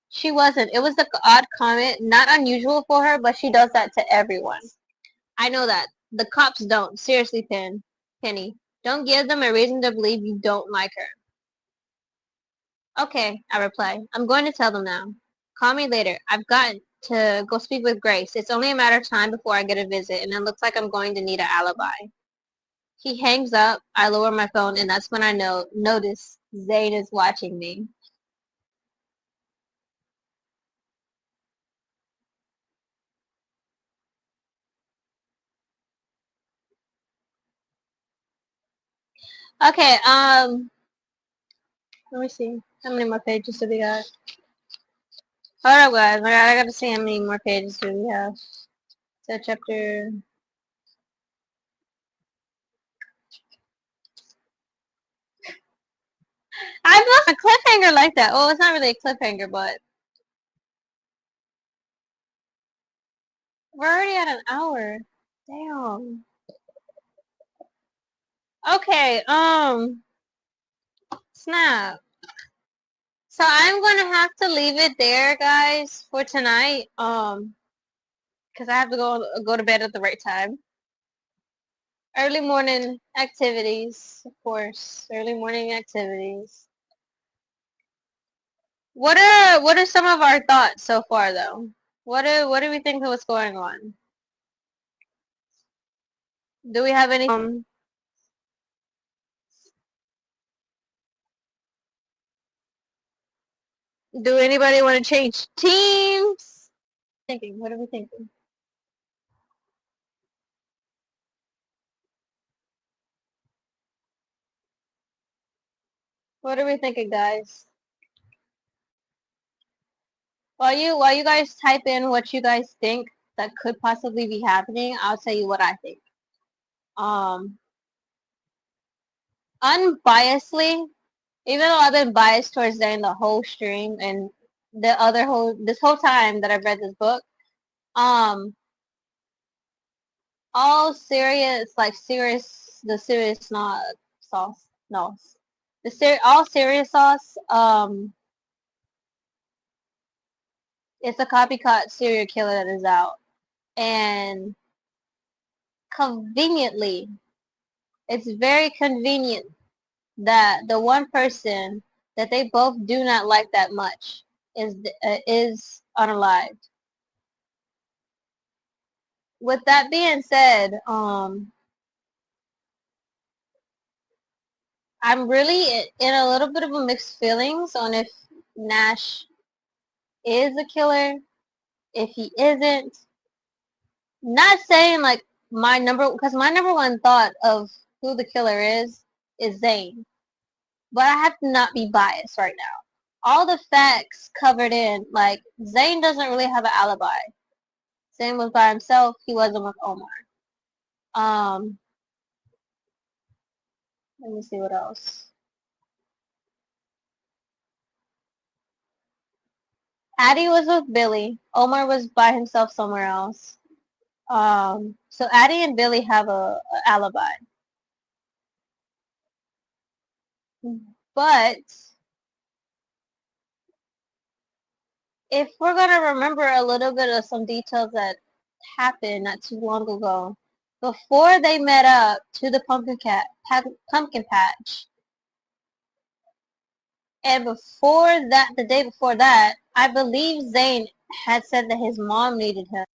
She wasn't. It was the odd comment, not unusual for her, but she does that to everyone. I know that. The cops don't. Seriously, Penny. Don't give them a reason to believe you don't like her. Okay, I reply. I'm going to tell them now. Call me later. I've got to go speak with Grace. It's only a matter of time before I get a visit, and it looks like I'm going to need an alibi. He hangs up. I lower my phone, and that's when I notice Zane is watching me. Okay, let me see. How many more pages do we got? Hold up, guys. I gotta see how many more pages do we have. So chapter... I've lost a cliffhanger like that. Well, it's not really a cliffhanger, but... We're already at an hour. Damn. Okay, snap. So I'm gonna have to leave it there, guys, for tonight. Because I have to go to bed at the right time. Early morning activities, of course. Early morning activities. What are some of our thoughts so far, though? What do we think of what's going on? Do we have any do anybody want to change teams? Thinking, what are we thinking? What are we thinking, guys? While you guys type in what you guys think that could possibly be happening, I'll tell you what I think. Unbiasedly, even though I've been biased towards Zane the whole stream and this whole time that I've read this book, all serious, like the serious not sauce, no, all serious sauce, it's a copycat serial killer that is out, and conveniently, it's very convenient that the one person that they both do not like that much is unalived. With that being said, I'm really in a little bit of a mixed feelings on if Nash is a killer if he isn't. Not saying like because my number one thought of who the killer is Zane. But I have to not be biased right now. All the facts covered in, like, Zane doesn't really have an alibi. Zane was by himself. He wasn't with Omar. Um, Let me see what else. Addie was with Billy. Omar was by himself somewhere else. So Addie and Billy have a alibi. But if we're gonna remember a little bit of some details that happened not too long ago, before they met up to the pumpkin patch, and before that, the day before that, I believe Zane had said that his mom needed him.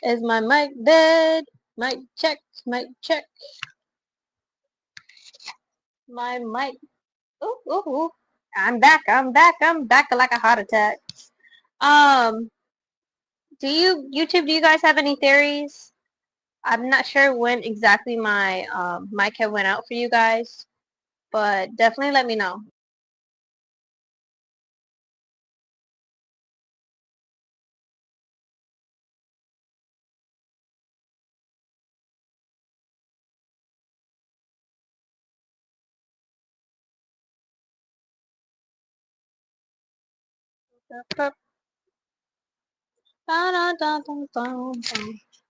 Is my mic dead? Mic check, mic check. My mic. Ooh, ooh, ooh. I'm back, I'm back, I'm back like a heart attack. YouTube, do you guys have any theories? I'm not sure when exactly my mic had went out for you guys, but definitely let me know.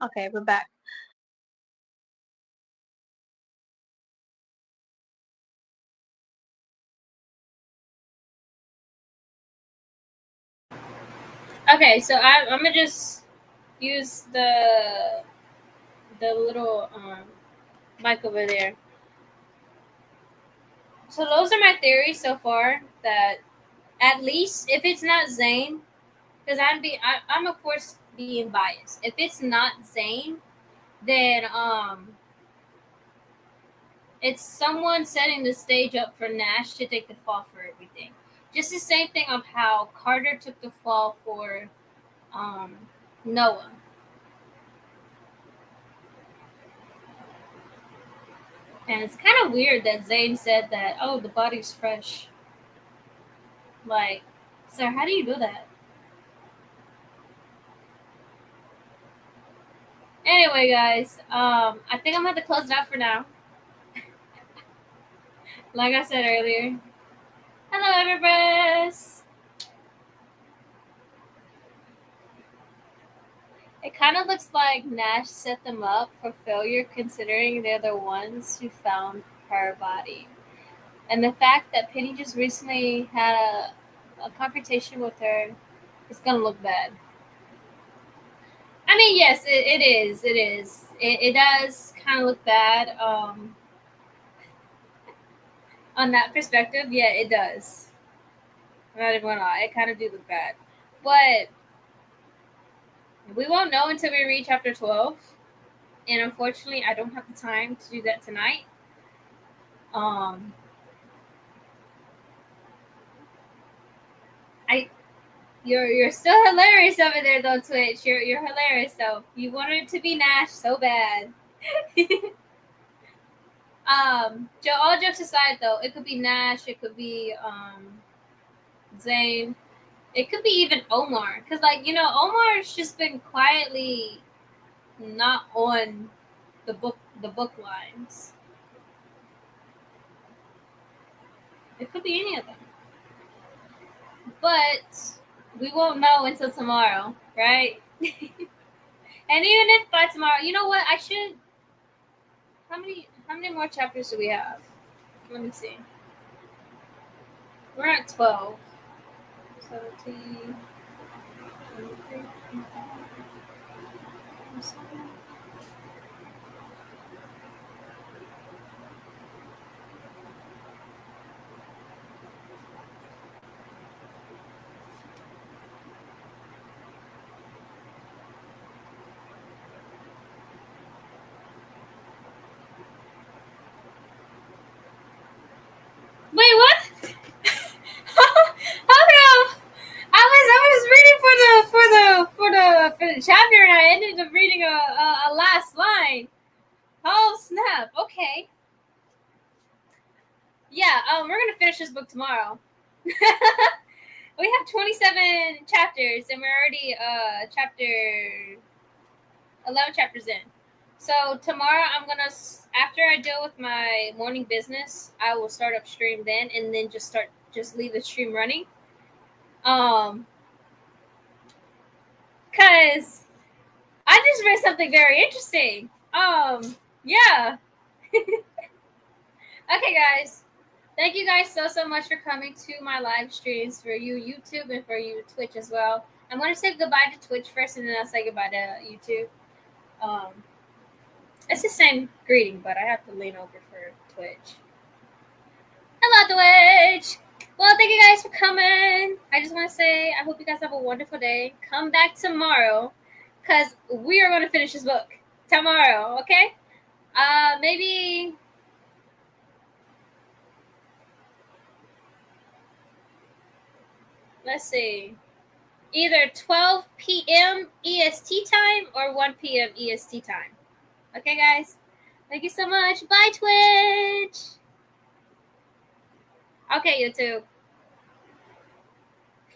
Okay, we're back. Okay, so I'm gonna just use the little mic over there. So those are my theories so far. That at least if it's not Zane, because I'm of course being biased. If it's not Zane, then it's someone setting the stage up for Nash to take the fall for everything. Just the same thing of how Carter took the fall for um, Noah. And it's kind of weird that Zane said that, oh, the body's fresh. Like, sir, how do you do that? Anyway, guys, I think I'm going to close it out for now. Like I said earlier. Hello, everybody. It kind of looks like Nash set them up for failure considering they're the ones who found her body. And the fact that Penny just recently had a confrontation with her is going to look bad. I mean, yes, it is. It is. It does kind of look bad. On that perspective, yeah, it does. I'm not even gonna lie, it kind of do look bad. But we won't know until we read chapter 12. and unfortunately, I don't have the time to do that tonight. I you're still hilarious over there though, Twitch. You're hilarious though. You wanted it to be Nash so bad. All jokes aside though, it could be Nash, it could be Zane, it could be even Omar. Cause like, you know, Omar's just been quietly not on the book lines. It could be any of them. But we won't know until tomorrow, right? And even if by tomorrow, you know what? I should. How many more chapters do we have? Let me see. We're at 12. 17. 23. 27. Wait, what? How come? I was reading for the chapter and I ended up reading a last line. Oh snap! Okay. Yeah. We're gonna finish this book tomorrow. We have 27 chapters and we're already chapter 11 chapters in. So tomorrow I'm gonna, after I deal with my morning business, I will start up stream then, and then just leave the stream running. Cause I just read something very interesting. Yeah. Okay, guys. Thank you guys so much for coming to my live streams, for you YouTube and for you Twitch as well. I'm gonna say goodbye to Twitch first, and then I'll say goodbye to YouTube. It's the same greeting, but I have to lean over for Twitch. Hello, Twitch. Well, thank you guys for coming. I just want to say I hope you guys have a wonderful day. Come back tomorrow, because we are going to finish this book tomorrow, okay? Maybe... Let's see. Either 12 p.m. EST time or 1 p.m. EST time. Okay, guys? Thank you so much. Bye, Twitch. Okay, YouTube.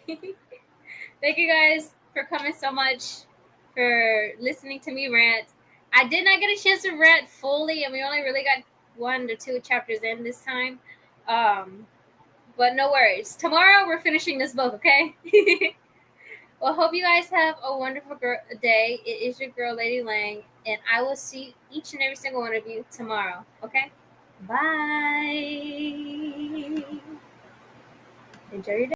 Thank you guys for coming so much, for listening to me rant. I did not get a chance to rant fully, and we only really got 1 or 2 chapters in this time. But no worries. Tomorrow we're finishing this book, okay? Well, hope you guys have a wonderful day. It is your girl, Lady Lang, and I will see each and every single one of you tomorrow, okay? Bye. Enjoy your day.